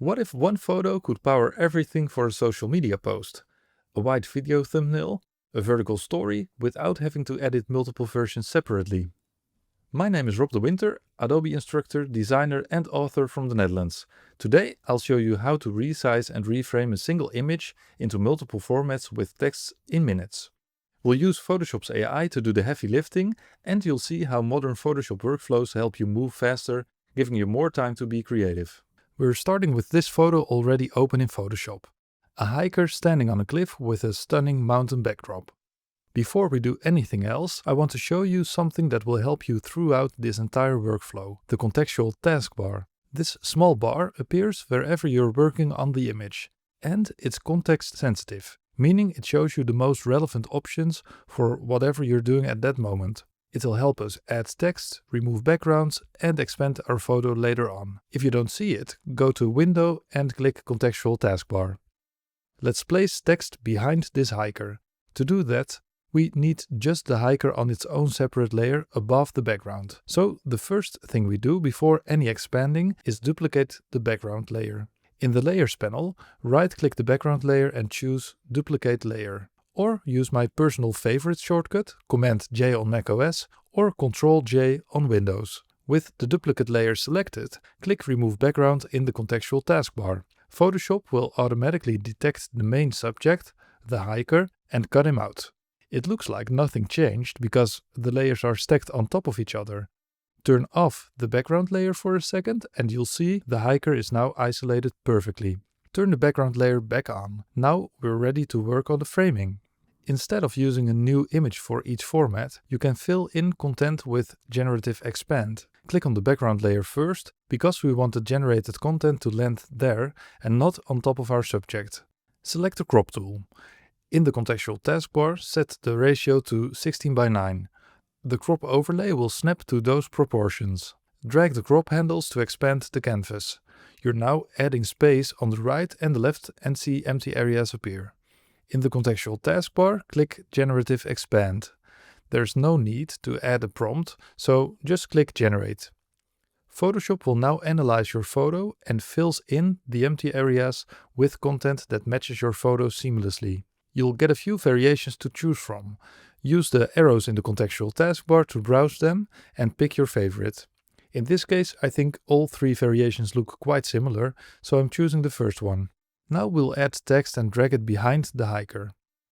What if one photo could power everything for a social media post? A wide video thumbnail, a vertical story, without having to edit multiple versions separately. My name is Rob de Winter, Adobe instructor, designer and author from the Netherlands. Today I'll show you how to resize and reframe a single image into multiple formats with text in minutes. We'll use Photoshop's AI to do the heavy lifting, and you'll see how modern Photoshop workflows help you move faster, giving you more time to be creative. We're starting with this photo already open in Photoshop. A hiker standing on a cliff with a stunning mountain backdrop. Before we do anything else, I want to show you something that will help you throughout this entire workflow, the contextual taskbar. This small bar appears wherever you're working on the image, and it's context sensitive, meaning it shows you the most relevant options for whatever you're doing at that moment. It'll help us add text, remove backgrounds, and expand our photo later on. If you don't see it, go to Window and click Contextual Taskbar. Let's place text behind this hiker. To do that, we need just the hiker on its own separate layer above the background. So the first thing we do before any expanding is duplicate the background layer. In the Layers panel, right-click the background layer and choose Duplicate Layer. Or use my personal favorite shortcut, Command-J on macOS or Ctrl-J on Windows. With the duplicate layer selected, click Remove Background in the contextual taskbar. Photoshop will automatically detect the main subject, the hiker, and cut him out. It looks like nothing changed because the layers are stacked on top of each other. Turn off the background layer for a second and you'll see the hiker is now isolated perfectly. Turn the background layer back on. Now we're ready to work on the framing. Instead of using a new image for each format, you can fill in content with Generative Expand. Click on the background layer first, because we want the generated content to land there and not on top of our subject. Select the crop tool. In the contextual taskbar, set the ratio to 16:9. The crop overlay will snap to those proportions. Drag the crop handles to expand the canvas. You're now adding space on the right and the left and see empty areas appear. In the contextual taskbar, click Generative Expand. There's no need to add a prompt, so just click Generate. Photoshop will now analyze your photo and fills in the empty areas with content that matches your photo seamlessly. You'll get a few variations to choose from. Use the arrows in the contextual taskbar to browse them and pick your favorite. In this case, I think all three variations look quite similar, so I'm choosing the first one. Now we'll add text and drag it behind the hiker.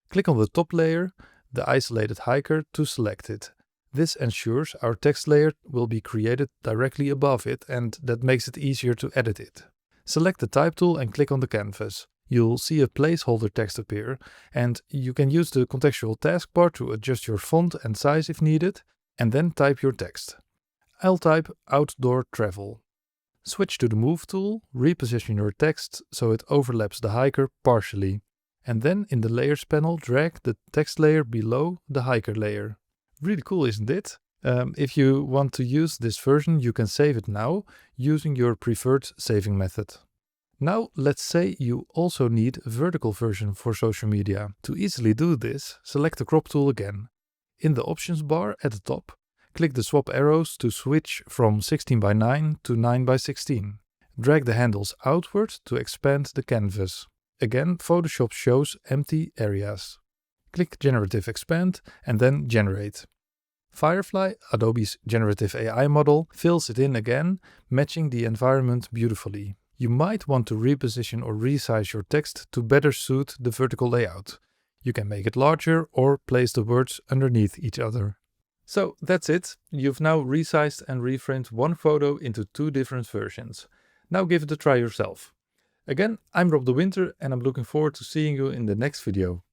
Click on the top layer, the isolated hiker, to select it. This ensures our text layer will be created directly above it, and that makes it easier to edit it. Select the type tool and click on the canvas. You'll see a placeholder text appear, and you can use the contextual taskbar to adjust your font and size if needed, and then type your text. I'll type outdoor travel. Switch to the Move tool, reposition your text so it overlaps the hiker partially. And then in the Layers panel, drag the text layer below the hiker layer. Really cool, isn't it? If you want to use this version, you can save it now using your preferred saving method. Now let's say you also need a vertical version for social media. To easily do this, select the crop tool again. In the options bar at the top, click the swap arrows to switch from 16:9 to 9:16. Drag the handles outward to expand the canvas. Again, Photoshop shows empty areas. Click Generative Expand and then Generate. Firefly, Adobe's generative AI model, fills it in again, matching the environment beautifully. You might want to reposition or resize your text to better suit the vertical layout. You can make it larger or place the words underneath each other. So that's it. You've now resized and reframed one photo into two different versions. Now give it a try yourself. Again, I'm Rob de Winter and I'm looking forward to seeing you in the next video.